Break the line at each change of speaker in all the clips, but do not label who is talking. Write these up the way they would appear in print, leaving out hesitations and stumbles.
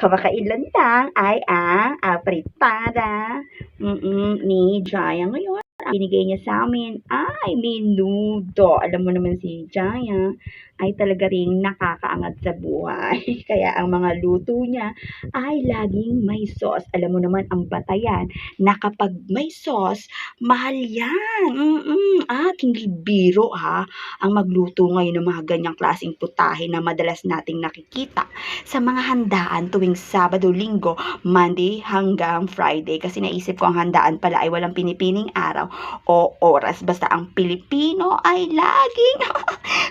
Kamakailan lang ay ang apritada ni Jaya ngayon. Ang binigay niya sa amin ay menudo. Alam mo naman si Jaya ay talaga ring nakakaangat sa buhay. Kaya ang mga luto niya ay laging may sauce. Alam mo naman ang batayan na kapag may sauce, mahal yan. At hindi biro ha, ang magluto ngayon ng mga ganyang klaseng putahe na madalas nating nakikita sa mga handaan tuwing Sabado, Linggo, Monday hanggang Friday. Kasi naisip ko ang handaan pala ay walang pinipining araw o oras. Basta ang Pilipino ay laging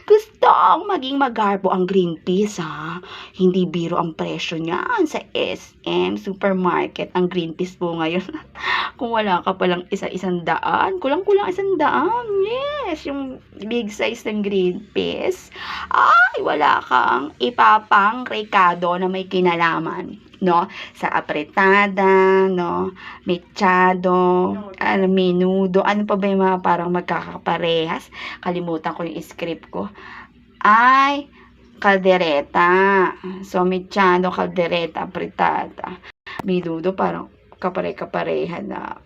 gustong maging magarbo. Ang green peas ha. Hindi biro ang presyo niyan sa SM Supermarket. Ang green peas po ngayon. Kung wala ka palang isang daan, kulang-kulang 100. Yes, yung big size ng green peas. Ay, wala kang ipapang rekado na may kinalaman, no? Sa apretada, no? Mechado, menudo, ano pa ba yung mga parang magkakaparehas? Kalimutan ko yung script ko. Ay, kaldereta. So, mechado, kaldereta, apretada. Menudo, parang kapare-kapareha na.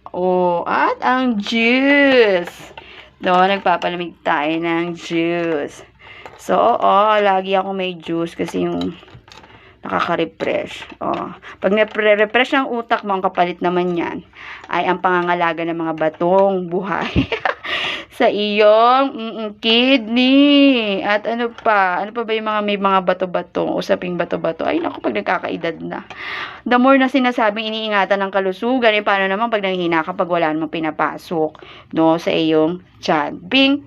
At ang juice. No, nagpapalamig tayo ng juice. So, lagi ako may juice kasi yung nakaka-refresh. Pag na-refresh ang utak mo, ang kapalit naman yan ay ang pangangalaga ng mga batong buhay sa iyong kidney. At ano pa ba yung mga may mga bato-bato, usaping bato-bato. Ay, naku, pag nagkakaedad na. The more na sinasabing iniingatan ng kalusugan, paano naman pag nanghihina kapag wala namang pinapasok, no, sa iyong tiyan. Bing!